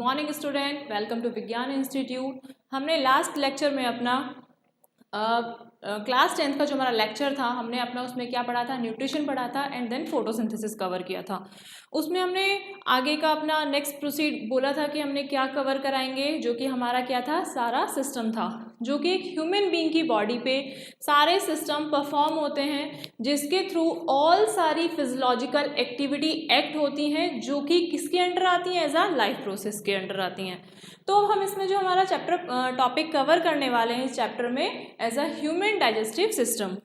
Morning student, welcome to विज्ञान institute. हमने last lecture में अपना क्लास 10th का जो हमारा लेक्चर था, हमने अपना उसमें क्या पढ़ा था, न्यूट्रिशन पढ़ा था एंड देन फोटोसिंथेसिस कवर किया था। उसमें हमने आगे का अपना नेक्स्ट प्रोसीड बोला था कि हमने क्या कवर कराएंगे, जो कि हमारा क्या था, सारा सिस्टम था, जो कि एक ह्यूमन बीइंग की बॉडी पे सारे सिस्टम परफॉर्म होते हैं, जिसके थ्रू ऑल सारी फिजियोलॉजिकल एक्टिविटी एक्ट होती हैं, जो कि किसके अंडर आती हैं, एज अ लाइफ प्रोसेस के अंडर आती हैं। तो हम इसमें जो हमारा चैप्टर टॉपिक कवर करने वाले हैं इस चैप्टर में, as a human digestive system.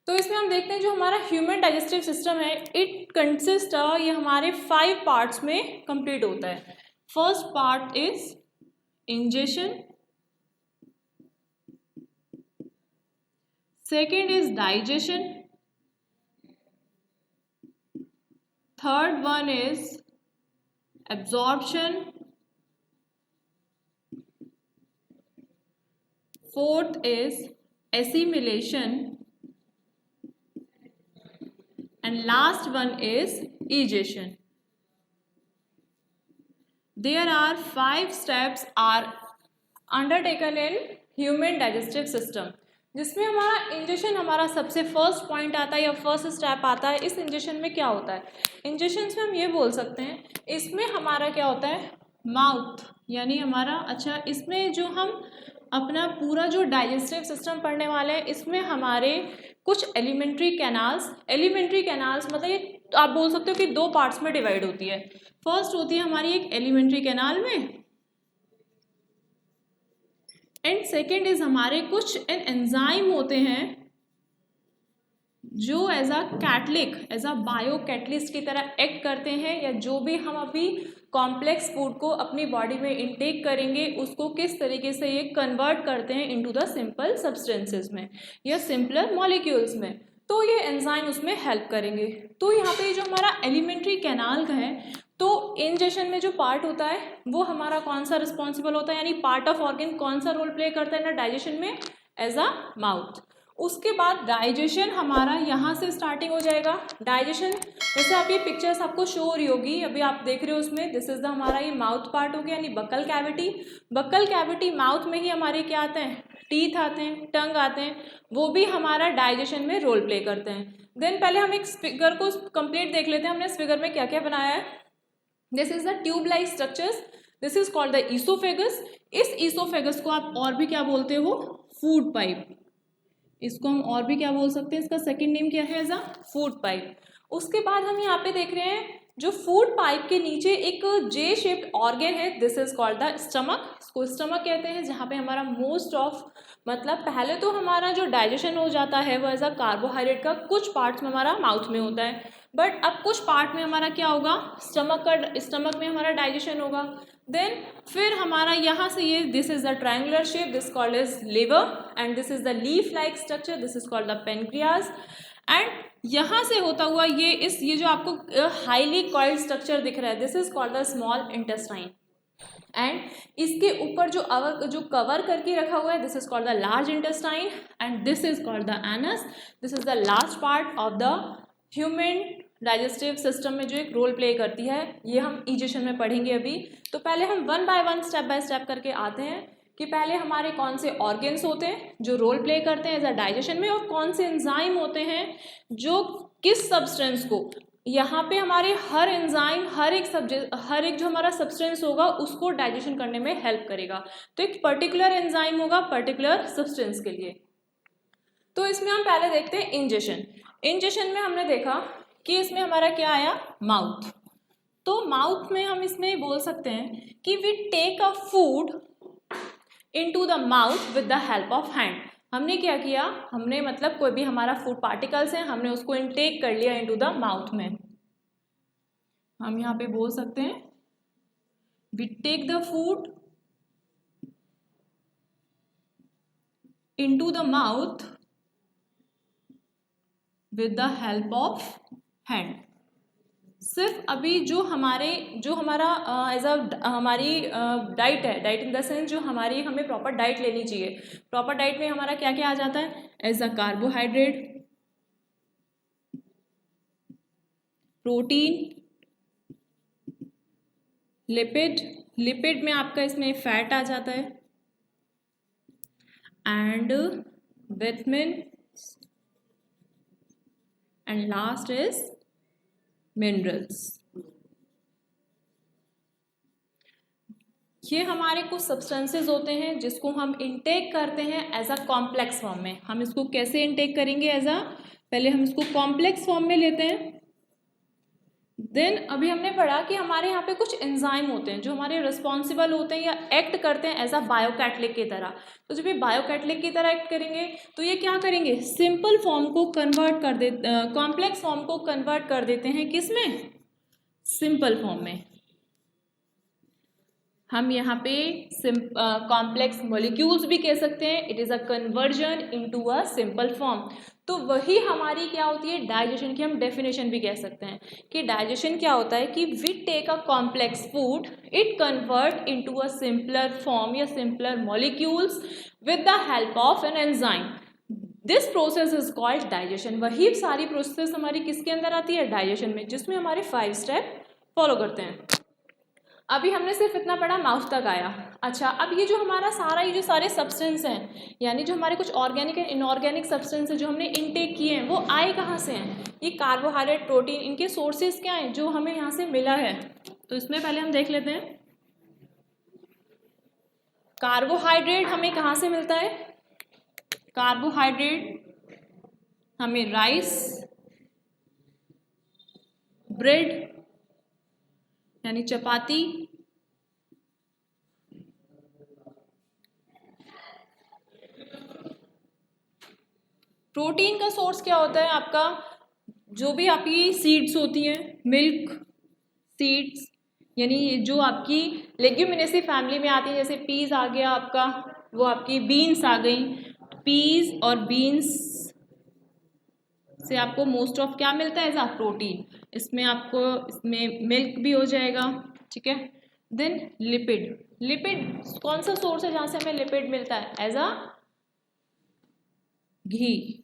तो इसमें हम देखते हैं जो हमारा ह्यूमन डाइजेस्टिव सिस्टम है, इट कंसिस्ट ये हमारे 5 पार्ट्स में कंप्लीट होता है। First part is ingestion, second is digestion, third one is absorption, fourth is assimilation and last one is egestion. There are 5 steps are undertaken in human digestive system, जिसमें हमारा ingestion हमारा सबसे first point आता है या first step आता है। इस इंजेशन में क्या होता है, इंजेशन में हम ये बोल सकते हैं, इसमें हमारा क्या होता है, माउथ यानी हमारा, अच्छा इसमें जो हम अपना पूरा जो डाइजेस्टिव सिस्टम पढ़ने वाले हैं, इसमें हमारे कुछ एलिमेंट्री कैनाल्स मतलब ये आप बोल सकते हो कि 2 पार्ट्स में डिवाइड होती है। फर्स्ट होती है हमारी एक एलिमेंट्री कैनाल में, एंड सेकेंड इज हमारे कुछ एंजाइम होते हैं जो as a catalytic, as a bio catalyst की तरह एक्ट करते हैं, या जो भी हम अभी कॉम्प्लेक्स फूड को अपनी बॉडी में इनटेक करेंगे उसको किस तरीके से ये कन्वर्ट करते हैं इनटू द सिंपल सब्सटेंसेस में या सिंपलर मॉलिक्यूल्स में, तो ये एंजाइम उसमें हेल्प करेंगे। तो यहाँ पे जो हमारा एलिमेंट्री कैनाल है, तो इंजेशन में जो पार्ट होता है वो हमारा कौन सा रिस्पॉन्सिबल होता है, यानी पार्ट ऑफ ऑर्गन कौन सा रोल प्ले करता है ना डाइजेशन में, एज अ माउथ। उसके बाद डाइजेशन हमारा यहाँ से स्टार्टिंग हो जाएगा। डाइजेशन जैसे आप ये पिक्चर्स आपको शो हो रही होगी, अभी आप देख रहे हो उसमें, दिस इज द हमारा ये माउथ पार्ट हो गया, यानी buccal cavity. Buccal cavity mouth में ही हमारे क्या आते हैं, टीथ आते हैं, टंग आते हैं, वो भी हमारा डाइजेशन में रोल प्ले करते हैं। देन पहले हम एक फिगर को कंप्लीट देख लेते हैं, हमने इस फिगर में क्या क्या बनाया है। This is the tube like structures, this is called the oesophagus. इस ईसोफेगस को आप और भी क्या बोलते हो, फूड पाइप। इसको हम और भी क्या बोल सकते हैं, इसका सेकंड नेम क्या है, एज अ फूड पाइप। उसके बाद हम यहाँ पे देख रहे हैं जो फूड पाइप के नीचे एक जे शेप्ड ऑर्गन है, this is called the stomach. इसको स्टमक कहते हैं, जहाँ पे हमारा मोस्ट ऑफ मतलब पहले तो हमारा जो डाइजेशन हो जाता है वो एज अ कार्बोहाइड्रेट का कुछ पार्ट्स में हमारा माउथ में होता है, बट अब कुछ पार्ट में हमारा क्या होगा, स्टमक में हमारा डाइजेशन होगा। देन फिर हमारा यहाँ से ये, this is the triangular shape, this called is liver, and this is the leaf like structure, this is called the pancreas. And यहाँ से होता हुआ ये जो आपको हाईली कॉइल्ड स्ट्रक्चर दिख रहा है, this is called the small intestine. And इसके ऊपर जो कवर करके रखा हुआ है, this is called the large intestine, and this is called the anus. This is the last part of the human digestive system में जो एक रोल प्ले करती है, ये हम इजेशन में पढ़ेंगे अभी। तो पहले हम one by one step by step करके आते हैं कि पहले हमारे कौन से ऑर्गन्स होते हैं जो रोल प्ले करते हैं एज अ डाइजेशन में, और कौन से एंजाइम होते हैं जो किस सब्सटेंस को, यहाँ पे हमारे हर एंजाइम हर एक जो हमारा सब्सटेंस होगा उसको डाइजेशन करने में हेल्प करेगा। तो एक पर्टिकुलर एंजाइम होगा पर्टिकुलर सब्सटेंस के लिए। तो इसमें हम पहले देखते हैं इंजेशन में हमने देखा कि इसमें हमारा क्या आया, माउथ। तो माउथ में हम इसमें बोल सकते हैं कि we take a food into the mouth with the help of hand. हमने क्या किया, हमने मतलब कोई भी हमारा फूड पार्टिकल्स हैं, हमने उसको इनटेक कर लिया इनटू द माउथ में। हम यहाँ पे बोल सकते हैं we take the food into the mouth with the help of hand. सिर्फ अभी जो हमारा एज अ हमारी डाइट है, डाइट इन द सेंस जो हमें प्रॉपर डाइट लेनी चाहिए। प्रॉपर डाइट में हमारा क्या क्या आ जाता है, as a carbohydrate, protein, lipid, lipid में आपका इसमें फैट आ जाता है, and vitamin, and last is minerals. ये हमारे कुछ सब्सटेंसेस होते हैं जिसको हम इनटेक करते हैं एज अ कॉम्प्लेक्स फॉर्म में। हम इसको कैसे इनटेक करेंगे एज अ, पहले हम इसको कॉम्प्लेक्स फॉर्म में लेते हैं, देन अभी हमने पढ़ा कि हमारे यहाँ पे कुछ एंजाइम होते हैं जो हमारे रिस्पॉन्सिबल होते हैं या एक्ट करते हैं एज अ बायोकैटलिक की तरह। तो जब ये बायोकैटलिक की तरह एक्ट करेंगे तो ये क्या करेंगे, सिंपल फॉर्म को कन्वर्ट कर दे, कॉम्प्लेक्स फॉर्म को कन्वर्ट कर देते हैं किसमें, सिंपल फॉर्म में। हम यहाँ पे कॉम्प्लेक्स मॉलिक्यूल्स भी कह सकते हैं, it is a conversion into a simple form. तो वही हमारी क्या होती है, डाइजेशन की हम डेफिनेशन भी कह सकते हैं कि डाइजेशन क्या होता है कि we take a complex food, it convert into a simpler form या simpler molecules with the help of an enzyme. This process is called digestion. वही सारी प्रोसेस हमारी किसके अंदर आती है, डाइजेशन में, जिसमें हमारे 5 स्टेप फॉलो करते हैं। अभी हमने सिर्फ इतना पढ़ा, माउथ तक आया। अच्छा, अब ये जो हमारा सारा, ये जो सारे सब्सटेंस हैं, यानी जो हमारे कुछ ऑर्गेनिक एंड इनऑर्गेनिक सब्सटेंस हैं जो हमने इनटेक किए हैं, वो आए कहाँ से हैं, ये कार्बोहाइड्रेट, प्रोटीन, इनके सोर्सेज क्या हैं जो हमें यहाँ से मिला है। तो इसमें पहले हम देख लेते हैं, कार्बोहाइड्रेट हमें कहाँ से मिलता है, कार्बोहाइड्रेट हमें राइस, ब्रेड यानी चपाती, प्रोटीन का सोर्स क्या होता है आपका, जो भी आपकी सीड्स होती हैं, मिल्क सीड्स, यानी जो आपकी लेग्यूमिनेसी फैमिली में आती है, जैसे पीज आ गया आपका, वो आपकी बीन्स आ गई, पीज और बीन्स से आपको मोस्ट ऑफ क्या मिलता है एज अ प्रोटीन। इसमें आपको, इसमें मिल्क भी हो जाएगा, ठीक है। देन लिपिड, लिपिड कौन सा सोर्स है जहाँ से हमें लिपिड मिलता है, as a ghee,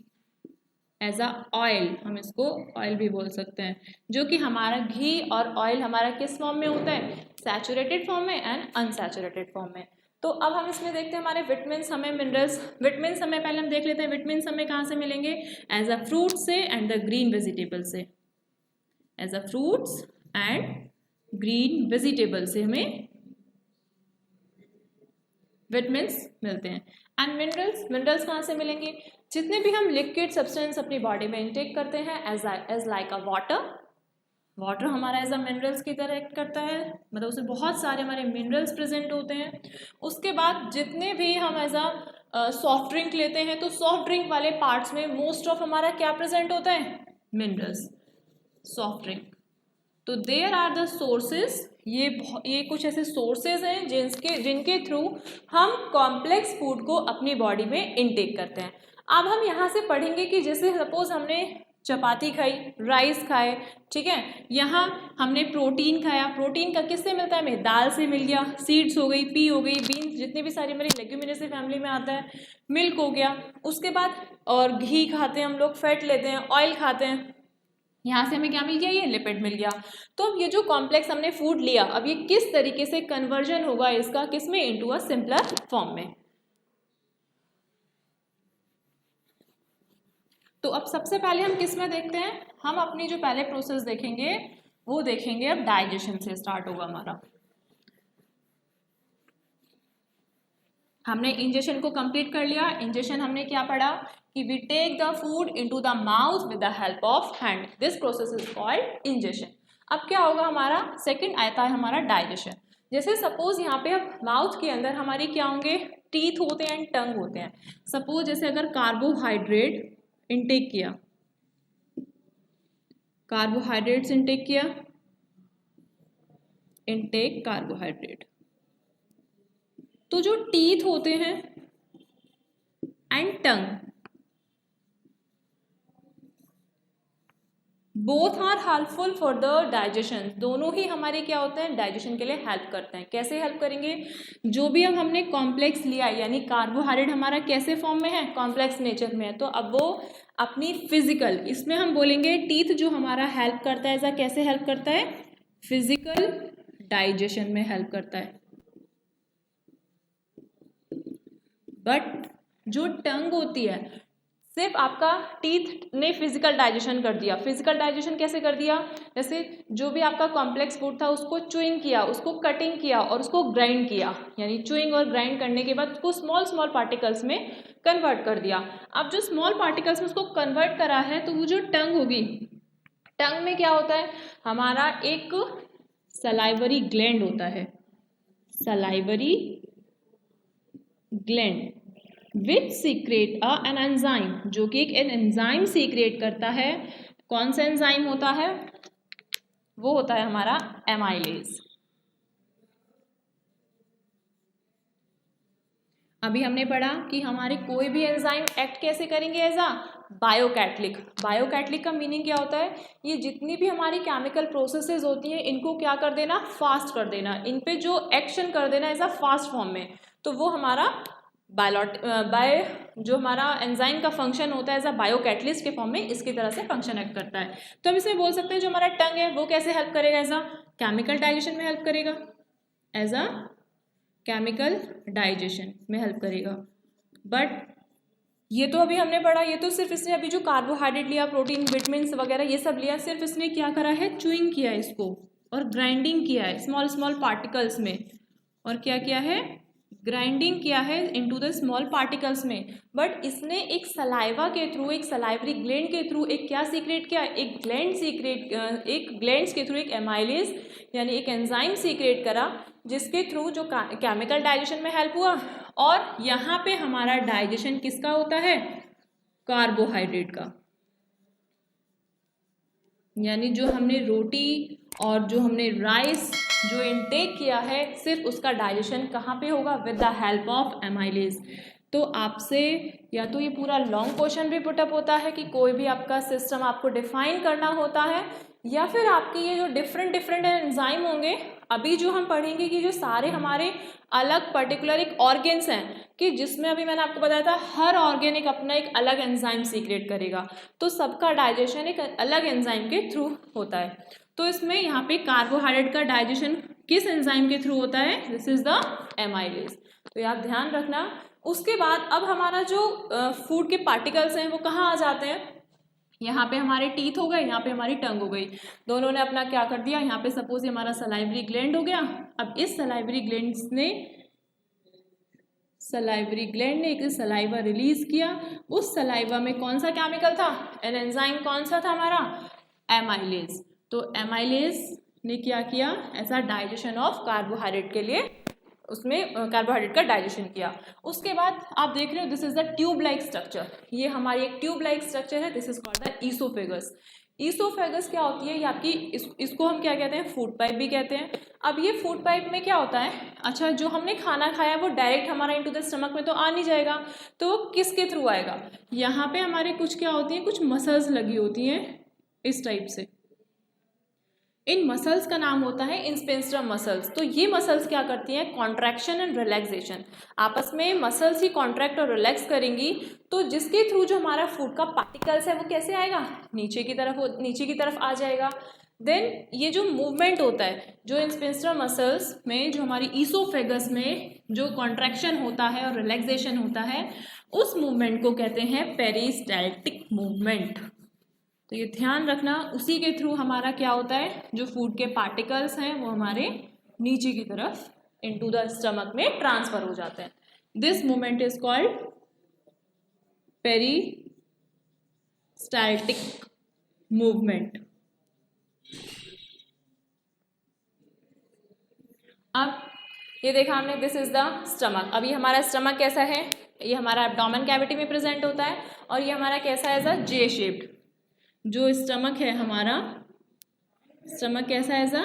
as a oil, हम इसको ऑयल भी बोल सकते हैं, जो कि हमारा घी और ऑयल हमारा किस फॉर्म में होता है, सैचुरेटेड फॉर्म में एंड अनसैचुरेटेड फॉर्म में। तो अब हम इसमें देखते हैं हमारे विटामिन्स, हमें मिनरल्स, विटामिन्स हमें पहले हम देख लेते हैं, विटामिन्स हमें कहाँ से मिलेंगे, एज अ फ्रूट से एंड द ग्रीन वेजिटेबल से, as a fruits and green vegetable से हमें विटामिन्स मिलते हैं। एंड मिनरल्स, मिनरल्स कहाँ से मिलेंगे, जितने भी हम लिक्विड सब्सटेंस अपनी बॉडी में इंटेक करते हैं as like a water, water हमारा एज अ मिनरल्स की तरह एक्ट करता है, मतलब उसमें बहुत सारे हमारे मिनरल्स प्रेजेंट होते हैं। उसके बाद जितने भी हम एज अ सॉफ्ट ड्रिंक लेते हैं, तो सॉफ्ट ड्रिंक वाले पार्ट्स में मोस्ट ऑफ हमारा क्या प्रेजेंट होता है, मिनरल्स, सॉफ्ट ड्रिंक। तो देयर आर द सोर्सेज, ये कुछ ऐसे सोर्सेज हैं जिनके थ्रू हम कॉम्प्लेक्स फूड को अपनी बॉडी में इनटेक करते हैं। अब हम यहाँ से पढ़ेंगे कि जैसे सपोज हमने चपाती खाई, राइस खाए, ठीक है, यहाँ हमने प्रोटीन खाया, प्रोटीन का किससे मिलता है, हमें दाल से मिल गया, सीड्स हो गई, पी हो गई, बीन्स, जितने भी सारी हमारी लेग्यूमिनेसी फैमिली में आता है, मिल्क हो गया। उसके बाद और घी खाते हैं हम लोग, फैट लेते हैं, ऑयल खाते हैं, यहाँ से हमें क्या मिल गया, ये लिपिड मिल गया। तो अब ये जो कॉम्प्लेक्स हमने फूड लिया, अब ये किस तरीके से कन्वर्जन होगा इसका, किसमें, इनटू अ सिंपलर फॉर्म में। तो अब सबसे पहले हम किस में देखते हैं, हम अपनी जो पहले प्रोसेस देखेंगे वो देखेंगे अब डाइजेशन से स्टार्ट होगा हमारा। हमने इंजेशन को कंप्लीट कर लिया। इंजेशन हमने क्या पढ़ा कि we take the food into the mouth with the help of hand, this process is called ingestion. अब क्या होगा हमारा, सेकंड आता है हमारा डाइजेशन। जैसे सपोज यहाँ पे अब माउथ के अंदर हमारे क्या होंगे, टीथ होते हैं एंड टंग होते हैं। सपोज जैसे अगर कार्बोहाइड्रेट इनटेक किया, कार्बोहाइड्रेट्स इनटेक किया, इनटेक कार्बोहाइड्रेट, तो जो टीथ होते हैं and tongue, both are helpful for the digestion, दोनों ही हमारे क्या होते हैं, डाइजेशन के लिए हेल्प करते हैं। कैसे हेल्प करेंगे, जो भी अब हमने कॉम्प्लेक्स लिया, यानी कार्बोहाइड्रेट हमारा कैसे फॉर्म में है, कॉम्प्लेक्स नेचर में है, तो अब वो अपनी फिजिकल, इसमें हम बोलेंगे टीथ जो हमारा हेल्प करता है, ऐसा कैसे हेल्प करता है, फिजिकल डाइजेशन में हेल्प करता है। बट जो टंग होती है, सिर्फ आपका टीथ ने फिजिकल डाइजेशन कर दिया। फिजिकल डाइजेशन कैसे कर दिया? जैसे जो भी आपका कॉम्प्लेक्स फूड था उसको च्यूइंग किया, उसको कटिंग किया और उसको ग्राइंड किया, यानी च्यूइंग और ग्राइंड करने के बाद उसको स्मॉल स्मॉल पार्टिकल्स में कन्वर्ट कर दिया। अब जो स्मॉल पार्टिकल्स में उसको कन्वर्ट करा है, तो वो जो टंग होगी, टंग में क्या होता है, हमारा एक सलाइवरी ग्लैंड होता है, salivary gland which secret an enzyme, जो कि एक एंजाइम सीक्रेट करता है। कौन सा एंजाइम होता है? वो होता है हमारा एमाइलेज। अभी हमने पढ़ा कि हमारे कोई भी एंजाइम एक्ट कैसे करेंगे, एज अ बायोकैटलिक। बायोकैटलिक का मीनिंग क्या होता है? ये जितनी भी हमारी केमिकल प्रोसेसेस होती हैं, इनको क्या कर देना, फास्ट कर देना, इन पे जो एक्शन कर देना एज अ फास्ट फॉर्म में, तो वो हमारा जो हमारा एंजाइम का फंक्शन होता है एज अ बायोकैटलिस्ट के फॉर्म में, इसकी तरह से फंक्शन एक्ट करता है। तो हम इसमें बोल सकते हैं जो हमारा टंग है वो कैसे हेल्प करेगा, एज अ केमिकल डाइजेशन में हेल्प करेगा, एज अ केमिकल डाइजेशन में हेल्प करेगा। बट ये तो अभी हमने पढ़ा, ये तो सिर्फ इसने अभी जो कार्बोहाइड्रेट लिया, प्रोटीन, विटामिन्स वगैरह ये सब लिया, सिर्फ इसने क्या करा है, च्यूइंग किया है इसको और ग्राइंडिंग किया है स्मॉल स्मॉल पार्टिकल्स में, और क्या किया है, ग्राइंडिंग किया है इनटू द स्मॉल पार्टिकल्स में। बट इसने एक सलाइवा के थ्रू, एक सलाइवरी ग्लैंड के थ्रू एक क्या सीक्रेट किया, एक ग्लैंड्स के थ्रू एक एमाइलेज यानी एक एंजाइम सीक्रेट करा, जिसके थ्रू जो केमिकल डाइजेशन में हेल्प हुआ। और यहाँ पे हमारा डाइजेशन किसका होता है, कार्बोहाइड्रेट का, यानी जो हमने रोटी और जो हमने राइस जो इनटेक किया है, सिर्फ उसका डाइजेशन कहाँ पे होगा, with the help of amylase. तो आपसे या तो ये पूरा लॉन्ग क्वेश्चन भी पुटअप होता है कि कोई भी आपका सिस्टम आपको डिफाइन करना होता है, या फिर आपके ये जो डिफरेंट एंजाइम होंगे, अभी जो हम पढ़ेंगे कि जो सारे हमारे अलग पर्टिकुलर एक ऑर्गेन्स हैं, कि जिसमें अभी मैंने आपको बताया था हर ऑर्गेन एक अपना एक अलग एंजाइम सीक्रेट करेगा, तो सबका डाइजेशन एक अलग एंजाइम के थ्रू होता है। तो इसमें यहाँ पे कार्बोहाइड्रेट का डाइजेशन किस एंजाइम के थ्रू होता है, दिस इज द एमाइलेज। तो ये आप ध्यान रखना। उसके बाद अब हमारा जो फूड के पार्टिकल्स हैं वो कहाँ आ जाते हैं, यहाँ पे हमारे टीथ हो गए, यहाँ पे हमारी टंग हो गई, दोनों ने अपना क्या कर दिया, यहाँ पे सपोज हमारा सलाइवरी ग्लैंड हो गया। अब इस सलाइवरी ग्लैंड ने एक सलाइवा रिलीज किया, उस सलाइवा में कौन सा केमिकल था, एन एंजाइम कौन सा था हमारा, एमाइलेज। तो एमाइलेज ने क्या किया, ऐसा डाइजेशन ऑफ कार्बोहाइड्रेट के लिए उसमें कार्बोहाइड्रेट का डाइजेशन किया। उसके बाद आप देख रहे हो this is the tube like structure, ये हमारी एक ट्यूब लाइक स्ट्रक्चर है, this is called the oesophagus. Oesophagus क्या होती है, ये आपकी इसको हम क्या कहते हैं, फूड पाइप भी कहते हैं। अब ये फूड पाइप में क्या होता है, अच्छा जो हमने खाना खाया वो डायरेक्ट हमारा इनटू द स्टमक में तो आ नहीं जाएगा, तो वो किसके थ्रू आएगा, यहाँ पे हमारे कुछ क्या होती हैं, कुछ मसल्स लगी होती हैं इस टाइप से, इन मसल्स का नाम होता है इंस्पेंस्ट्रम मसल्स। तो ये मसल्स क्या करती हैं, कॉन्ट्रैक्शन एंड रिलैक्सेशन, आपस में मसल्स ही कॉन्ट्रैक्ट और रिलैक्स करेंगी, तो जिसके थ्रू जो हमारा फूड का पार्टिकल्स है वो कैसे आएगा, नीचे की तरफ आ जाएगा। देन ये जो मूवमेंट होता है, जो इंस्पेंस्ट्रम मसल्स में, जो हमारी ईसोफेगस में जो कॉन्ट्रैक्शन होता है और रिलैक्सेशन होता है, उस मूवमेंट को कहते हैं पेरिस्टाल्टिक मूवमेंट। तो ये ध्यान रखना, उसी के थ्रू हमारा क्या होता है, जो फूड के पार्टिकल्स हैं वो हमारे नीचे की तरफ इनटू द स्टमक में ट्रांसफर हो जाते हैं। This movement is called peristaltic movement. अब ये देखा हमने, दिस इज द स्टमक। अब ये हमारा स्टमक कैसा है, ये हमारा एब्डोमेन कैविटी में प्रेजेंट होता है, और ये हमारा कैसा है, एज अ जे शेप्ड। जो स्टमक है हमारा, स्टमक कैसा है, as a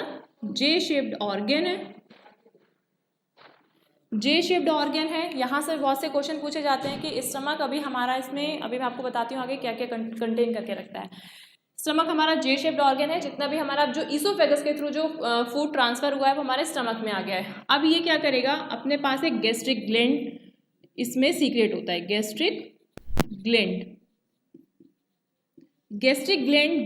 J shaped organ है, जे शेप्ड ऑर्गन है। यहाँ से बहुत से क्वेश्चन पूछे जाते हैं कि स्टमक अभी हमारा, इसमें अभी मैं आपको बताती हूँ आगे क्या क्या कंटेन करके रखता है। स्टमक हमारा जे शेप्ड ऑर्गन है, जितना भी हमारा जो ईसोफेगस के थ्रू जो फूड ट्रांसफर हुआ है वो हमारे स्टमक में आ गया है। अब ये क्या करेगा, अपने पास एक गैस्ट्रिक ग्लैंड इसमें सीक्रेट होता है, गैस्ट्रिक ग्लैंड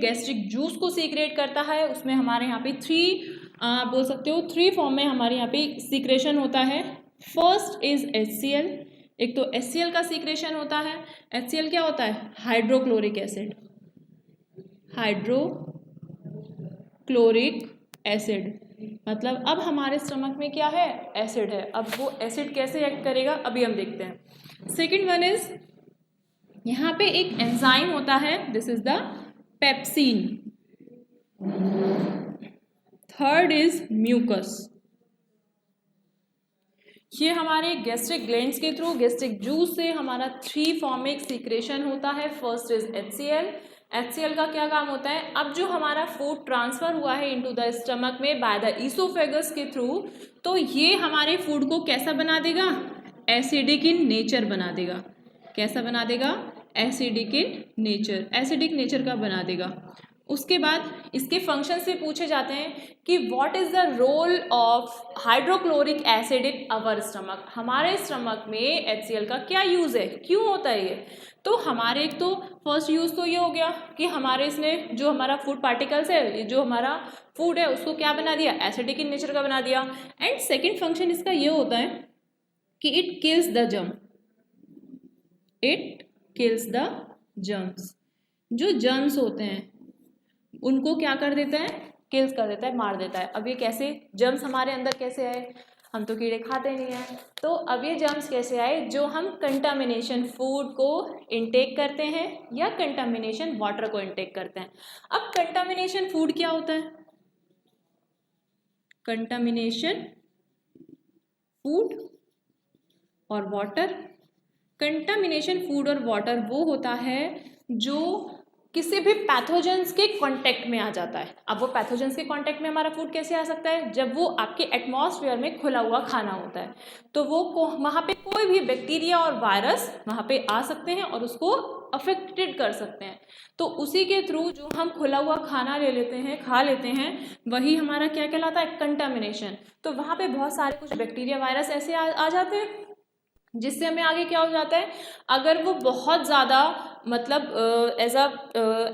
गैस्ट्रिक जूस को सीक्रेट करता है। उसमें हमारे यहाँ पे 3 बोल सकते हो 3 फॉर्म में हमारे यहाँ पे सीक्रेशन होता है। फर्स्ट इज HCl, एक तो HCl का सीक्रेशन होता है। HCl क्या होता है? Hydrochloric acid, hydrochloric acid. मतलब अब हमारे स्टमक में क्या है? एसिड है। अब वो एसिड कैसे एक्ट करेगा अभी हम देखते हैं। सेकेंड वन इज, यहाँ पे एक एंजाइम होता है, this is the pepsin. Third is mucus, ये हमारे गैस्ट्रिक ग्लैंड्स के थ्रू गैस्ट्रिक जूस से हमारा 3 फॉर्म में एक सीक्रेशन होता है। First is HCl। HCl का क्या काम होता है? अब जो हमारा फूड ट्रांसफर हुआ है इनटू द स्टमक में बाय द ईसोफेगस के थ्रू, तो ये हमारे फूड को कैसा बना देगा? एसिडिक इन नेचर बना देगा। कैसा बना देगा? Acidic in nature, acidic nature का बना देगा। उसके बाद इसके फंक्शन से पूछे जाते हैं कि what is the role of hydrochloric acid in our stomach. हमारे स्टमक में HCl का क्या यूज़ है, क्यों होता है ये? तो हमारे एक तो फर्स्ट यूज़ तो ये हो गया कि हमारे इसने जो हमारा फूड पार्टिकल्स है, जो हमारा फूड है उसको क्या बना दिया? एसिडिक इन नेचर का बना दिया। एंड सेकेंड फंक्शन इसका ये होता है कि it kills the germ, it kills the germs. जो जर्म्स होते हैं उनको क्या कर देता है? किल्स कर देता है, मार देता है। अब ये कैसे जर्म्स हमारे अंदर कैसे आए? हम तो कीड़े खाते नहीं हैं, तो अब ये जर्म्स कैसे आए? जो हम कंटामिनेशन फूड को इनटेक करते हैं या कंटामिनेशन वाटर को इनटेक करते हैं। अब कंटामिनेशन फूड क्या होता है? कंटामिनेशन फूड और वाटर। कंटामिनेशन फूड और वाटर वो होता है जो किसी भी पैथोजेंस के कांटेक्ट में आ जाता है। अब वो पैथोजेंस के कांटेक्ट में हमारा फूड कैसे आ सकता है? जब वो आपके एटमॉस्फेयर में खुला हुआ खाना होता है, तो वो वहाँ पे कोई भी बैक्टीरिया और वायरस वहाँ पे आ सकते हैं और उसको अफेक्टेड कर सकते हैं। तो उसी के थ्रू जो हम खुला हुआ खाना ले लेते हैं, खा लेते हैं, वही हमारा क्या कहलाता है? कंटामिनेशन। तो वहाँ पे बहुत सारे कुछ बैक्टीरिया वायरस ऐसे आ जाते हैं जिससे हमें आगे क्या हो जाता है? अगर वो बहुत ज़्यादा मतलब एज अ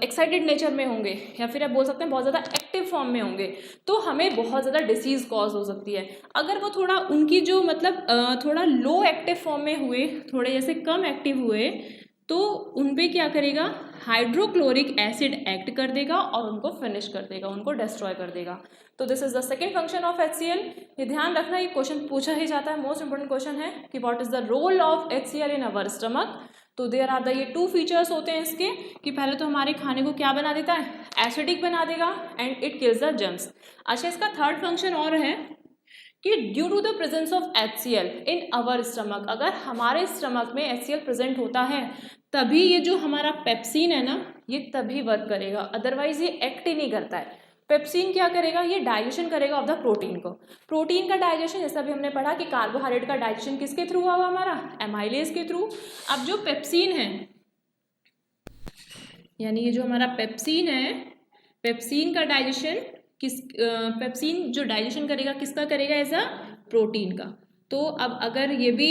एक्साइटेड नेचर में होंगे या फिर आप बोल सकते हैं बहुत ज़्यादा एक्टिव फॉर्म में होंगे, तो हमें बहुत ज़्यादा डिसीज़ कॉज हो सकती है। अगर वो थोड़ा उनकी जो मतलब थोड़ा लो एक्टिव फॉर्म में हुए, थोड़े जैसे कम एक्टिव हुए, तो उन पे क्या करेगा? हाइड्रोक्लोरिक एसिड एक्ट कर देगा और उनको फिनिश कर देगा, उनको डिस्ट्रॉय कर देगा। तो this is the second function of HCl। ये ध्यान रखना, ये क्वेश्चन पूछा ही जाता है, मोस्ट इंपोर्टेंट क्वेश्चन है कि what is the role of HCl in our stomach. तो देयर आर द ये 2 फीचर्स होते हैं इसके कि पहले तो हमारे खाने को क्या बना देता है? एसिडिक बना देगा and it kills the germs. अच्छा, इसका थर्ड फंक्शन और है कि due to the presence of HCl in our stomach, अगर हमारे स्टमक में HCl प्रेजेंट होता है तभी ये जो हमारा पेप्सिन है ना, ये तभी वर्क करेगा, अदरवाइज ये एक्ट ही नहीं करता है। पेप्सिन क्या करेगा? ये डाइजेशन करेगा ऑफ द प्रोटीन को। प्रोटीन का डाइजेशन, जैसा भी हमने पढ़ा कि कार्बोहाइड्रेट का डाइजेशन किसके थ्रू हुआ हमारा? एमाइलेज के थ्रू। अब जो पेप्सिन है, यानी ये जो हमारा पेप्सिन है, पेप्सिन का डाइजेशन पेप्सिन जो डाइजेशन करेगा किसका करेगा? एज अ प्रोटीन का। तो अब अगर ये भी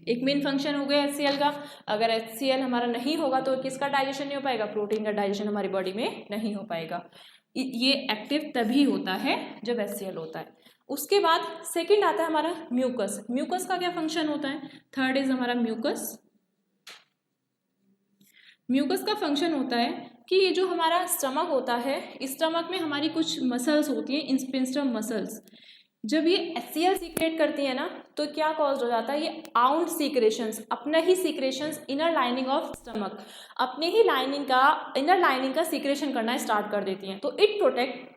एक मेन फंक्शन हो गया HCl का, अगर HCl हमारा नहीं होगा तो किसका डाइजेशन नहीं हो पाएगा? प्रोटीन का डाइजेशन हमारी बॉडी में नहीं हो पाएगा। ये एक्टिव तभी होता है जब HCl होता है। उसके बाद सेकंड आता है हमारा म्यूकस। म्यूकस का क्या फंक्शन होता है? थर्ड इज हमारा म्यूकस। म्यूकस का फंक्शन होता है कि ये जो हमारा स्टमक होता है, इस स्टमक में हमारी कुछ मसल्स होती हैं, इंस्पिंस्टम मसल्स। जब ये HCl सीक्रेट करती है ना, तो क्या कॉज हो जाता है? ये आउट सीक्रेशंस, अपना ही secretions inner lining of stomach, अपने ही लाइनिंग का, इनर लाइनिंग का सीक्रेशन करना स्टार्ट कर देती हैं। तो इट प्रोटेक्ट,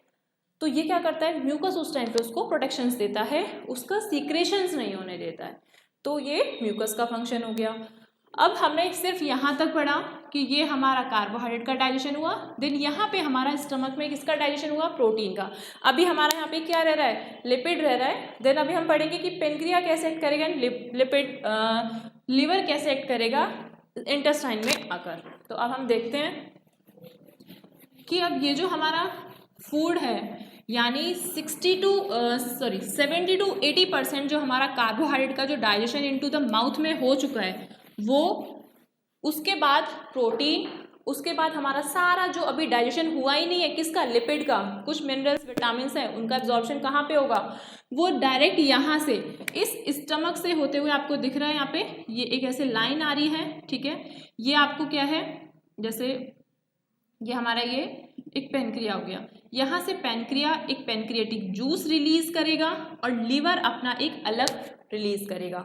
तो ये क्या करता है? म्यूकस उस टाइम पे उसको प्रोटेक्शंस देता है, उसका सीक्रेशंस नहीं होने देता है। तो ये म्यूकस का फंक्शन हो गया। अब हमने सिर्फ यहाँ तक पढ़ा कि ये हमारा कार्बोहाइड्रेट का डाइजेशन हुआ, देन यहाँ पे हमारा स्टमक में किसका डाइजेशन हुआ? प्रोटीन का। अभी हमारा यहाँ पे क्या रह रहा है? लिपिड रह रहा है। देन अभी हम पढ़ेंगे कि पेनक्रिया कैसे एक्ट करेगा, लिपिड लीवर कैसे एक्ट करेगा इंटेस्टाइन में आकर। तो अब हम देखते हैं कि अब ये जो हमारा फूड है, यानी 70 to 80% जो हमारा कार्बोहाइड्रेट का जो डाइजेशन इनटू द माउथ में हो चुका है, वो उसके बाद प्रोटीन, उसके बाद हमारा सारा जो अभी डाइजेशन हुआ ही नहीं है किसका, लिपिड का, कुछ मिनरल्स विटामिन हैं उनका एब्जॉर्प्शन कहाँ पे होगा, वो डायरेक्ट यहाँ से इस स्टमक से होते हुए आपको दिख रहा है यहाँ पे, ये एक ऐसे लाइन आ रही है, ठीक है। ये आपको क्या है, जैसे ये हमारा ये एक पेनक्रिया हो गया, यहाँ से पेनक्रिया एक पेनक्रियाटिक जूस रिलीज करेगा और लीवर अपना एक अलग रिलीज करेगा।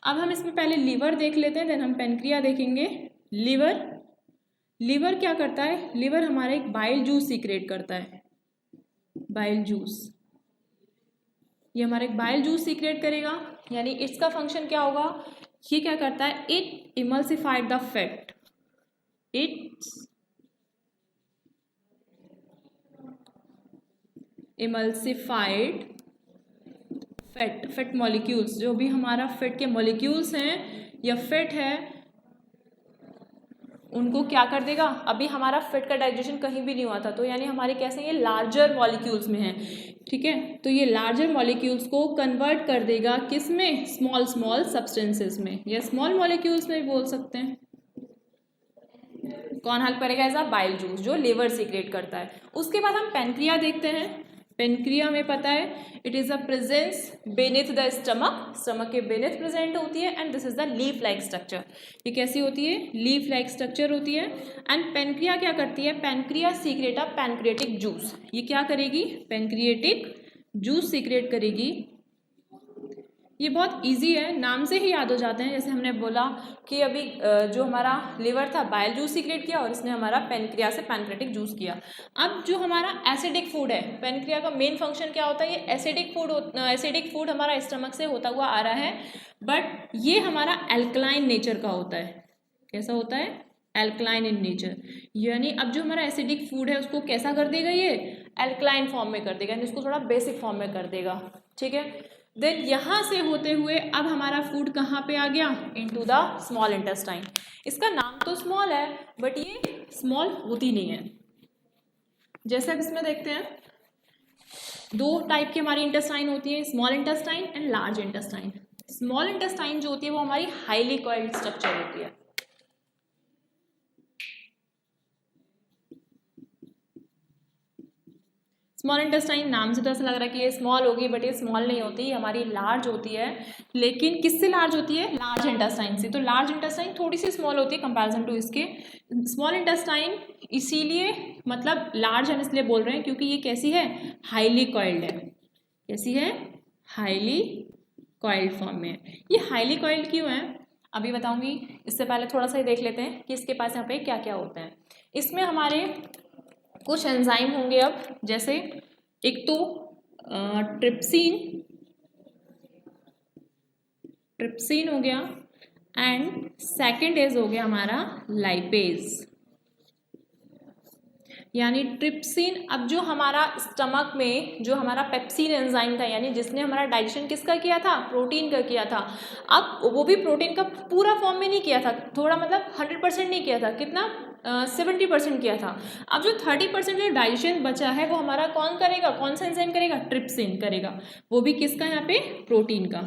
अब हम इसमें पहले लीवर देख लेते हैं, देन हम पेनक्रिया देखेंगे। लीवर क्या करता है, लीवर हमारा एक बाइल जूस सीक्रेट करता है, बाइल जूस, ये हमारा एक बाइल जूस सीक्रेट करेगा, यानी इसका फंक्शन क्या होगा, ये क्या करता है, it emulsified the fat, emulsified fat molecules, जो भी हमारा फैट के मॉलिक्यूल्स हैं या फैट है उनको क्या कर देगा, अभी हमारा फैट का डाइजेशन कहीं भी नहीं हुआ था, तो यानी हमारे कैसे ये लार्जर मॉलिक्यूल्स में है, ठीक है। तो ये लार्जर मॉलिक्यूल्स को कन्वर्ट कर देगा किस में, स्मॉल सब्सटेंसेस में, या स्मॉल मॉलिक्यूल्स में बोल सकते हैं। कौन हेल्प करेगा, ऐसा बाइल जूस जो लिवर सीक्रेट करता है। उसके बाद हम पेनक्रिया देखते हैं। पेनक्रिया में पता है it is a presence beneath the stomach के बेनेथ प्रेजेंट होती है, and this is the leaf like structure. ये कैसी होती है, लीफ लाइक स्ट्रक्चर होती है। एंड पेनक्रिया क्या करती है, पेनक्रिया सीक्रेट अ पैनक्रियाटिक जूस, ये क्या करेगी, पैनक्रियाटिक जूस सीक्रेट करेगी। ये बहुत इजी है, नाम से ही याद हो जाते हैं। जैसे हमने बोला कि अभी जो हमारा लिवर था बाइल जूस सीक्रेट किया और इसने हमारा पेनक्रिया से पैनक्रियाटिक जूस किया। अब जो हमारा एसिडिक फूड है, पेनक्रिया का मेन फंक्शन क्या होता है, ये एसिडिक फूड हमारा स्टमक से होता हुआ आ रहा है, बट ये हमारा एल्कलाइन नेचर का होता है। कैसा होता है, एल्कलाइन इन नेचर, यानी अब जो हमारा एसिडिक फूड है उसको कैसा कर देगा, ये एल्कलाइन फॉर्म में कर देगा, यानी उसको थोड़ा बेसिक फॉर्म में कर देगा, ठीक है। देन यहाँ से होते हुए अब हमारा फूड कहाँ पे आ गया, इनटू द स्मॉल इंटेस्टाइन। इसका नाम तो स्मॉल है बट ये स्मॉल होती नहीं है। जैसे अब इसमें देखते हैं, दो टाइप की हमारी इंटेस्टाइन होती है, small intestine and large intestine. Small intestine जो होती है वो हमारी हाईली कॉइल्ड स्ट्रक्चर होती है। स्मॉल इंटेस्टाइन नाम से तो ऐसा लग रहा है कि ये स्मॉल होगी, बट ये स्मॉल नहीं होती, हमारी लार्ज होती है। लेकिन किससे लार्ज होती है, लार्ज इंटेस्टाइन से। तो लार्ज इंटेस्टाइन थोड़ी सी स्मॉल होती है कंपैरिजन टू इसके। स्मॉल इंटेस्टाइन इसीलिए मतलब लार्ज हम इसलिए बोल रहे हैं क्योंकि ये कैसी है, हाईली कॉइल्ड है। कैसी है, हाईली कॉइल्ड फॉर्म में है। ये हाईली कॉइल्ड क्यों है अभी बताऊंगी, इससे पहले थोड़ा सा ही देख लेते हैं कि इसके पास यहाँ पे क्या क्या होता है। इसमें हमारे कुछ एंजाइम होंगे। अब जैसे एक तो ट्रिप्सिन हो गया, एंड सेकंड इज हो गया हमारा लाइपेज। यानी ट्रिप्सिन, अब जो हमारा स्टमक में जो हमारा पेप्सिन एंजाइम था, यानी जिसने हमारा डाइजेशन किसका किया था, प्रोटीन का किया था। अब वो भी प्रोटीन का पूरा फॉर्म में नहीं किया था, थोड़ा मतलब 100% नहीं किया था, कितना 70% किया था। अब जो 30% जो डाइजेशन बचा है वो हमारा कौन करेगा, कौन सा एंजाइम करेगा, ट्रिप्सिन करेगा। वो भी किसका, यहाँ पे प्रोटीन का,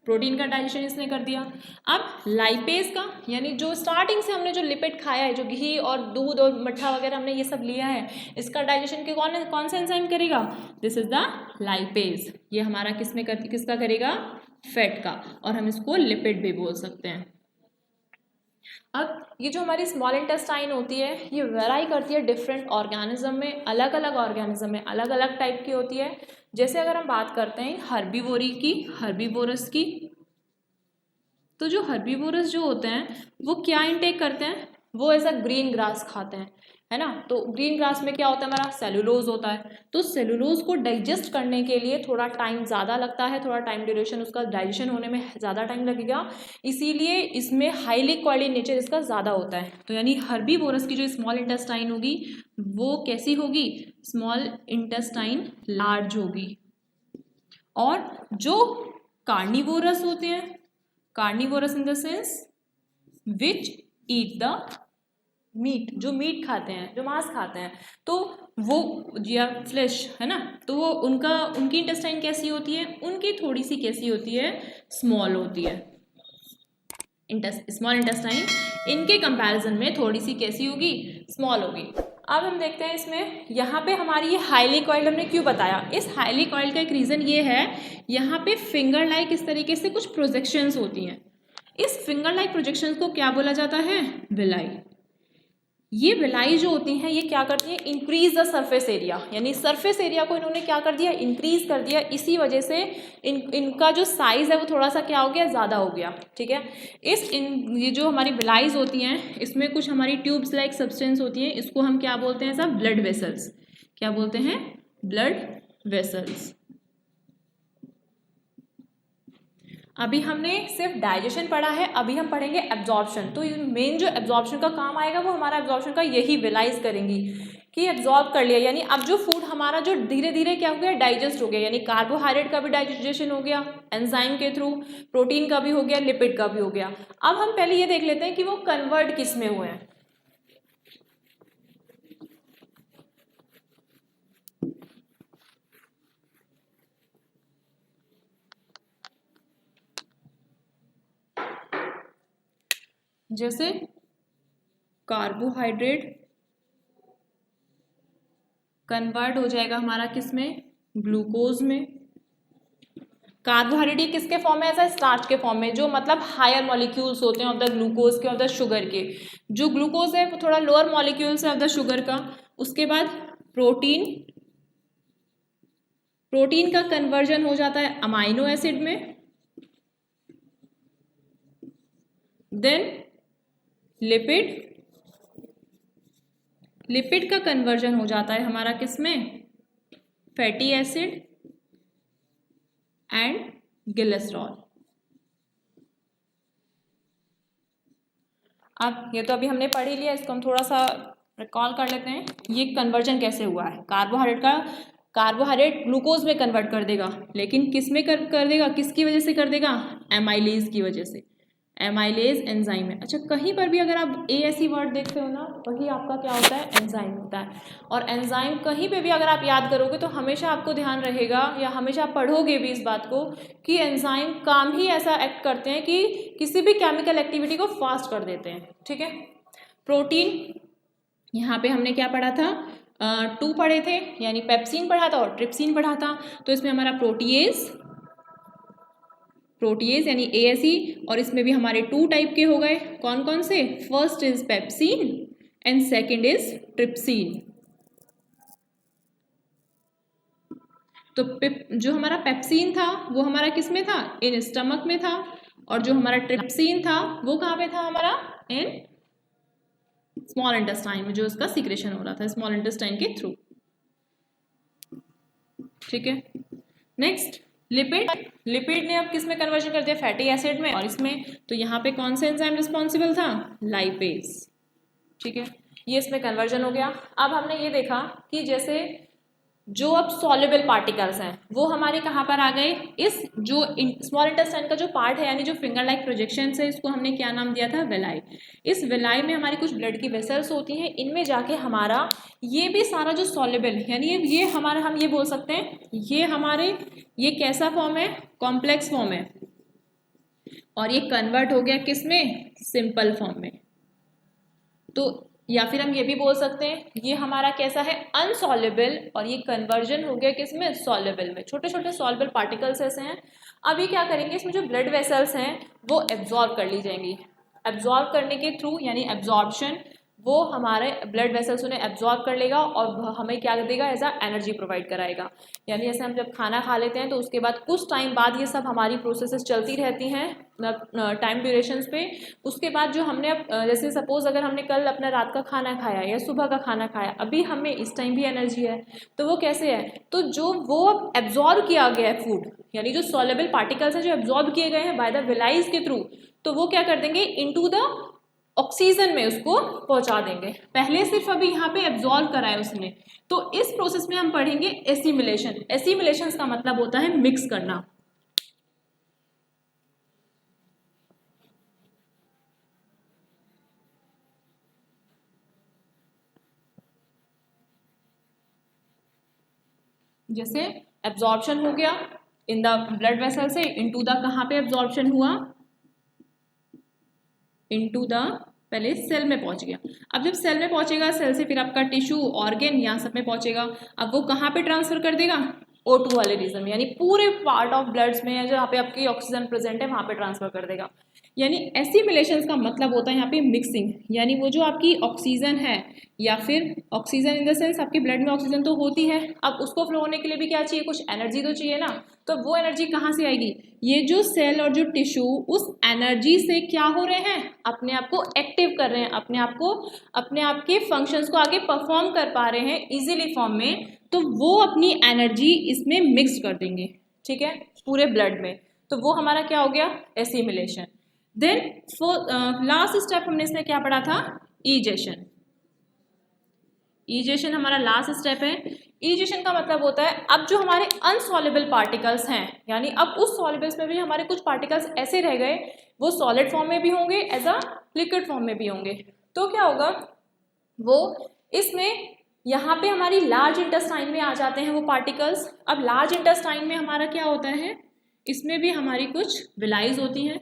प्रोटीन का डाइजेशन इसने कर दिया। अब लाइपेज का, यानी जो स्टार्टिंग से हमने जो लिपिड खाया है, जो घी और दूध और मट्ठा वगैरह हमने ये सब लिया है, इसका डाइजेशन के कौन सा एंजाइम करेगा, दिस इज द लाइपेज। ये हमारा किसका करेगा, फैट का, और हम इसको लिपिड भी बोल सकते हैं। अब ये जो हमारी स्मॉल इंटेस्टाइन होती है ये वेराई करती है डिफरेंट ऑर्गेनिज्म में, अलग अलग ऑर्गेनिज्म में अलग अलग टाइप की होती है। जैसे अगर हम बात करते हैं हर्बीवोरस की, तो जो हर्बीवोरस जो होते हैं वो क्या इनटेक करते हैं, वो ऐसा ग्रीन ग्रास खाते हैं, है ना। तो ग्रीन ग्रास में क्या होता है, हमारा सेलुलोज होता है। तो सेलुलोज को डाइजेस्ट करने के लिए थोड़ा टाइम ज़्यादा लगता है, थोड़ा टाइम ड्यूरेशन उसका डाइजेशन होने में ज़्यादा टाइम लगेगा, इसीलिए इसमें हाईली कॉइल्ड नेचर इसका ज़्यादा होता है। तो यानी हर्बीवोरस की जो स्मॉल इंटेस्टाइन होगी वो कैसी होगी, स्मॉल इंटेस्टाइन लार्ज होगी। और जो कार्निवोरस होते हैं, carnivorous in the sense which eat the meat, जो मीट खाते हैं, जो मांस खाते हैं, तो वो या फ्लैश, है ना, तो वो उनकी इंटेस्टाइन कैसी होती है, उनकी थोड़ी सी कैसी होती है, स्मॉल होती है। स्मॉल इंटेस्टाइन इनके कंपैरिजन में थोड़ी सी कैसी होगी, स्मॉल होगी। अब हम देखते हैं इसमें, यहाँ पे हमारी ये हाईली कॉइल्ड हमने क्यों बताया। इस हाईली कॉइल्ड का एक रीज़न ये है, यहाँ पे फिंगर लाइक इस तरीके से कुछ प्रोजेक्शंस होती हैं। इस फिंगर लाइक प्रोजेक्शंस को क्या बोला जाता है, विलाई। ये विलाई जो होती हैं ये क्या करती हैं, इंक्रीज द सरफेस एरिया, यानी सरफेस एरिया को इन्होंने क्या कर दिया, इंक्रीज कर दिया। इसी वजह से इनका जो साइज है वो थोड़ा सा क्या हो गया, ज़्यादा हो गया। ठीक है, ये जो हमारी विलाईज होती हैं इसमें कुछ हमारी ट्यूब्स लाइक सब्सटेंस होती हैं, इसको हम क्या बोलते हैं, सब ब्लड वेसल्स। क्या बोलते हैं, ब्लड वेसल्स। अभी हमने सिर्फ डाइजेशन पढ़ा है, अभी हम पढ़ेंगे एब्जॉर्प्शन। तो मेन जो एब्जॉर्प्शन का काम आएगा वो हमारा एब्जॉर्प्शन का यही विलाइज करेंगी कि एब्जॉर्ब कर लिया, यानी अब जो फूड हमारा जो धीरे धीरे क्या हो गया, डाइजेस्ट हो गया, यानी कार्बोहाइड्रेट का भी डाइजेशन हो गया एंजाइम के थ्रू, प्रोटीन का भी हो गया, लिपिड का भी हो गया। अब हम पहले ये देख लेते हैं कि वो कन्वर्ट किस में हुए हैं। जैसे कार्बोहाइड्रेट कन्वर्ट हो जाएगा हमारा किस में, ग्लूकोज में। कार्बोहाइड्रेट किसके फॉर्म में, ऐसा स्टार्च के फॉर्म में, जो मतलब हायर मॉलिक्यूल्स होते हैं ऑफ द ग्लूकोज के, ऑफ द शुगर के। जो ग्लूकोज है वो थोड़ा लोअर मॉलिक्यूल्स है ऑफ द शुगर का। उसके बाद प्रोटीन का कन्वर्जन हो जाता है अमाइनो एसिड में। देन लिपिड का कन्वर्जन हो जाता है हमारा किसमें, फैटी एसिड एंड गिलेस्ट्रॉल। अब ये तो अभी हमने पढ़ ही लिया, इसको हम थोड़ा सा रिकॉल कर लेते हैं। ये कन्वर्जन कैसे हुआ है, कार्बोहाइड्रेट ग्लूकोज में कन्वर्ट कर देगा, लेकिन किस में कर देगा, किसकी वजह से कर देगा, एमाइलेज की वजह से, एमाइलेज एंजाइम है। अच्छा, कहीं पर भी अगर आप ऐसी वर्ड देखते हो ना, वही आपका क्या होता है, एंजाइम होता है। और एंजाइम कहीं पे भी अगर आप याद करोगे तो हमेशा आपको ध्यान रहेगा, या हमेशा आप पढ़ोगे भी इस बात को, कि एंजाइम काम ही ऐसा एक्ट करते हैं कि किसी भी केमिकल एक्टिविटी को फास्ट कर देते हैं। ठीक है, प्रोटीन, यहाँ पे हमने क्या पढ़ा था, 2 पढ़े थे, यानी पेप्सिन पढ़ा था और ट्रिप्सिन पढ़ा था। तो इसमें हमारा प्रोटीएज यानी ASE, और इसमें भी हमारे 2 टाइप के हो गए। कौन कौन से, first is pepsin and second is trypsin. तो जो हमारा पेप्सिन था वो हमारा किस में था, इन स्टमक में था, और जो हमारा ट्रिप्सिन था वो कहाँ पे था हमारा, इन स्मॉल इंटेस्टाइन में, जो इसका सीक्रेशन हो रहा था स्मॉल इंटेस्टाइन के थ्रू। ठीक है, नेक्स्ट लिपिड ने अब किस में कन्वर्जन कर दिया, फैटी एसिड में, और इसमें तो यहाँ पे कौन सा एंजाइम रिस्पॉन्सिबल था, लाइपेज। ठीक है, ये इसमें कन्वर्जन हो गया। अब हमने ये देखा कि जैसे जो अब सॉल्युबल पार्टिकल्स हैं वो हमारे कहाँ पर आ गए, इस जो स्मॉल इंटेस्टाइन का जो पार्ट है, यानी जो फिंगर लाइक प्रोजेक्शन है, इसको हमने क्या नाम दिया था, विलाई। इस विलाई में हमारी कुछ ब्लड की वेसल्स होती हैं, इनमें जाके हमारा ये भी सारा जो सॉल्युबल, यानी ये हमारा, हम ये बोल सकते हैं ये कैसा फॉर्म है, कॉम्प्लेक्स फॉर्म है, और ये कन्वर्ट हो गया किस में, सिंपल फॉर्म में। तो या फिर हम ये भी बोल सकते हैं ये हमारा कैसा है, अनसॉल्युबल, और ये कन्वर्जन हो गया किसमें, सॉल्युबल में। छोटे छोटे सॉल्युबल पार्टिकल्स ऐसे हैं। अब ये क्या करेंगे, इसमें जो ब्लड वेसल्स हैं वो एब्जॉर्ब कर ली जाएंगी। एब्जॉर्ब करने के थ्रू, यानी एब्जॉर्प्शन, वो हमारे ब्लड वेसल्स उन्हें एब्जॉर्ब कर लेगा और हमें क्या देगा, एज अ एनर्जी प्रोवाइड कराएगा। यानी जैसे हम जब खाना खा लेते हैं तो उसके बाद कुछ टाइम बाद ये सब हमारी प्रोसेसेस चलती रहती हैं टाइम ड्यूरेशंस पे। उसके बाद जो हमने जैसे सपोज अगर हमने कल अपना रात का खाना खाया या सुबह का खाना खाया, अभी हमें इस टाइम भी एनर्जी है, तो वो कैसे है, तो जो वो एब्जॉर्ब किया गया है फूड, यानी जो सॉल्युबल पार्टिकल्स हैं जो एब्जॉर्ब किए गए हैं बाय द विलाइज के थ्रू, तो वो क्या कर देंगे, इनटू द ऑक्सीजन में उसको पहुंचा देंगे। पहले सिर्फ अभी यहाँ पे एब्जॉर्ब करा है उसने। तो इस प्रोसेस में हम पढ़ेंगे एसिमिलेशन। एसिमिलेशन का मतलब होता है मिक्स करना। जैसे एब्जॉर्प्शन हो गया इन द ब्लड वेसल से, इनटू द कहाँ पे एब्जॉर्प्शन हुआ, इनटू द पहले सेल में पहुंच गया। अब जब सेल में पहुंचेगा, सेल से फिर आपका टिश्यू, ऑर्गेन, यहाँ सब में पहुंचेगा। अब वो कहाँ पे ट्रांसफर कर देगा? O2 वाले रीजन में, यानी पूरे पार्ट ऑफ ब्लड्स में जहाँ पे आपकी ऑक्सीजन प्रेजेंट है वहाँ पे ट्रांसफर कर देगा। यानी एसिमिलेशन का मतलब होता है यहाँ पे मिक्सिंग, यानी वो जो आपकी ऑक्सीजन है या फिर ऑक्सीजन इन द सेंस आपके ब्लड में ऑक्सीजन तो होती है, अब उसको फ्लो होने के लिए भी क्या चाहिए? कुछ एनर्जी तो चाहिए ना। तो वो एनर्जी कहाँ से आएगी? ये जो सेल और जो टिश्यू उस एनर्जी से क्या हो रहे हैं? अपने आप को एक्टिव कर रहे हैं, अपने आप के फंक्शंस को आगे परफॉर्म कर पा रहे हैं इजीली फॉर्म में, तो वो अपनी एनर्जी इसमें मिक्स कर देंगे, ठीक है, पूरे ब्लड में। तो वो हमारा क्या हो गया? एसिमिलेशन। देन लास्ट स्टेप हमने इसमें क्या पढ़ा था? इजेशन। इजेशन हमारा लास्ट स्टेप है। इजेशन का मतलब होता है अब जो हमारे अनसॉल्युबल पार्टिकल्स हैं, यानी अब उस सॉल्युबल्स में भी हमारे कुछ पार्टिकल्स ऐसे रह गए, वो सॉलिड फॉर्म में भी होंगे, एज अ लिक्विड फॉर्म में भी होंगे। तो क्या होगा? वो इसमें यहाँ पे हमारी लार्ज इंटेस्टाइन में आ जाते हैं वो पार्टिकल्स। अब लार्ज इंटेस्टाइन में हमारा क्या होता है? इसमें भी हमारी कुछ विलाइज होती हैं,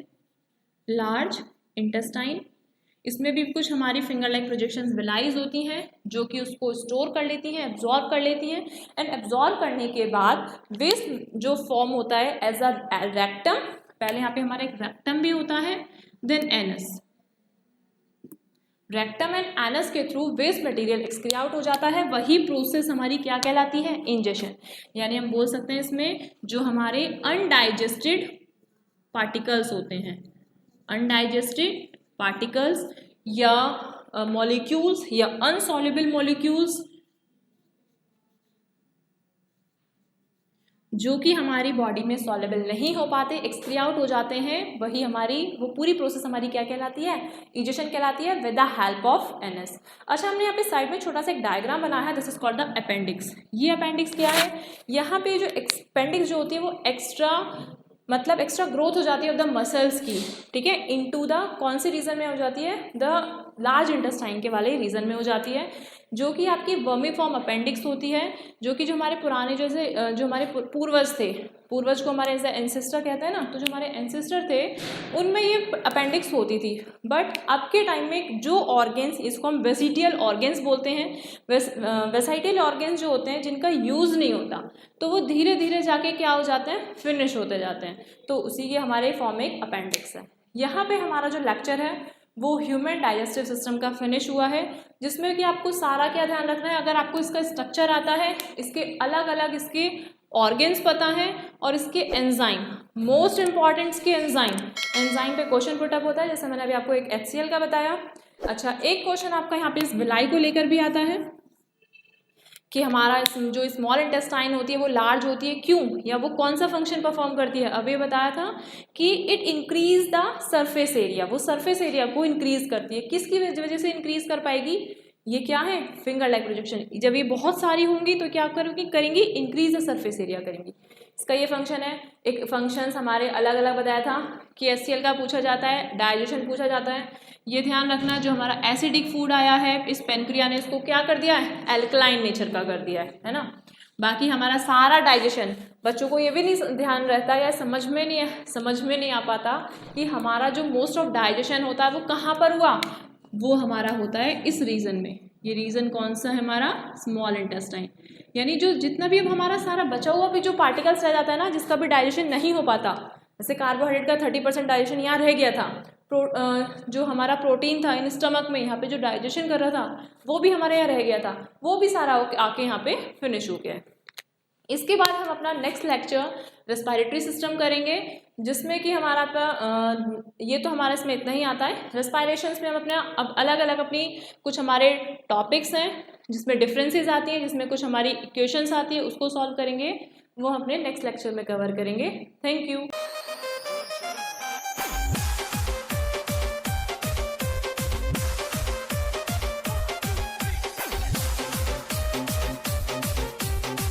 लार्ज इंटेस्टाइन, इसमें भी कुछ हमारी फिंगर लाइक प्रोजेक्शंस विलाइज होती हैं जो कि उसको स्टोर कर लेती हैं, एब्जॉर्ब कर लेती हैं, एंड एब्जॉर्ब करने के बाद वेस्ट जो फॉर्म होता है एज अ रेक्टम, पहले यहाँ पे हमारा एक रेक्टम भी होता है, then anus. Rectum and anus के through waste material excrete out हो जाता है, वही प्रोसेस हमारी क्या कहलाती है? इंजेशन। यानी हम बोल सकते हैं इसमें जो हमारे अनडाइजेस्टेड पार्टिकल्स होते हैं, अनडाइजेस्टेड पार्टिकल्स या मॉलिक्यूल्स या अनसॉल्युबल मॉलिक्यूल्स जो कि हमारी बॉडी में सॉल्युबल नहीं हो पाते, एक्सक्री आउट हो जाते हैं, वही हमारी वो पूरी प्रोसेस हमारी क्या कहलाती है? इजेशन कहलाती है, with the help of NS. अच्छा, हमने यहाँ पे साइड में छोटा सा एक डायग्राम बनाया है, this is called the appendix. ये अपेंडिक्स क्या है? यहाँ पे जो अपेंडिक्स जो होती है वो एक्स्ट्रा ग्रोथ हो जाती है ऑफ द मसल्स की, ठीक है, इनटू द कौन से रीजन में हो जाती है? द लार्ज इंटेस्टाइन के वाले रीजन में हो जाती है, जो कि आपकी वर्मीफॉर्म अपेंडिक्स होती है, जो कि जो हमारे पुराने जैसे जो हमारे पूर्वज थे, पूर्वज को हमारे ऐसे एंसेस्टर कहते हैं ना, तो जो हमारे एंसेस्टर थे उनमें ये अपेंडिक्स होती थी। बट अब के टाइम में जो ऑर्गेन्स, इसको हम वेसिटियल ऑर्गेन्स बोलते हैं, वेसाइटियल ऑर्गेन्स जो होते हैं जिनका यूज़ नहीं होता, तो वो धीरे धीरे जाके क्या हो जाते हैं? फिनिश होते जाते हैं। तो उसी के हमारे फॉर्म में एक अपेंडिक्स है। यहाँ पे हमारा जो लेक्चर है वो ह्यूमन डाइजेस्टिव सिस्टम का फिनिश हुआ है, जिसमें कि आपको सारा क्या ध्यान रखना है? अगर आपको इसका स्ट्रक्चर आता है, इसके अलग अलग इसके ऑर्गेन्स पता है और इसके एंजाइम, मोस्ट इंपॉर्टेंट इसके एंजाइम पे क्वेश्चन पुटअप होता है, जैसे मैंने अभी आपको एक HCl का बताया। अच्छा, एक क्वेश्चन आपका यहाँ पे इस विलाई को लेकर भी आता है कि हमारा जो स्मॉल इंटेस्टाइन होती है वो लार्ज होती है, क्यों, या वो कौन सा फंक्शन परफॉर्म करती है? अभी बताया था कि it increase the surface area, वो सरफेस एरिया को इंक्रीज करती है। किसकी वजह से इंक्रीज कर पाएगी? ये क्या है? Finger like projection. जब ये बहुत सारी होंगी तो क्या करेंगी? इंक्रीज द सरफेस एरिया करेंगी। इसका ये फंक्शन है। एक फंक्शंस हमारे अलग अलग बताया था कि HCl का पूछा जाता है, डाइजेशन पूछा जाता है। ये ध्यान रखना, जो हमारा एसिडिक फूड आया है इस पेनक्रिया ने इसको क्या कर दिया है? एल्कलाइन नेचर का कर दिया है ना। बाकी हमारा सारा डाइजेशन, बच्चों को ये भी नहीं ध्यान रहता या समझ में नहीं आ पाता कि हमारा जो मोस्ट ऑफ डाइजेशन होता है वो कहाँ पर हुआ? वो हमारा होता है इस रीजन में। ये रीजन कौन सा है हमारा? Small intestine. यानी जो जितना भी अब हमारा सारा बचा हुआ भी जो पार्टिकल्स रह जाता है ना, जिसका भी डाइजेशन नहीं हो पाता, जैसे कार्बोहाइड्रेट का 30% डाइजेशन यहाँ रह गया था, जो हमारा प्रोटीन था इन स्टमक में, यहाँ पे जो डाइजेशन कर रहा था वो भी हमारे यहाँ रह गया था, वो भी सारा आके यहाँ पे फिनिश हो गया है। इसके बाद हम अपना नेक्स्ट लेक्चर रेस्पिरेटरी सिस्टम करेंगे, जिसमें कि हमारा ये तो हमारा इसमें इतना ही आता है। रेस्पिरेशंस में हम अपना अब अलग अलग अपनी कुछ हमारे टॉपिक्स हैं जिसमें डिफरेंसेस आती हैं, जिसमें कुछ हमारी इक्वेशंस आती है, उसको सॉल्व करेंगे। वो हम अपने नेक्स्ट लेक्चर में कवर करेंगे। Thank you.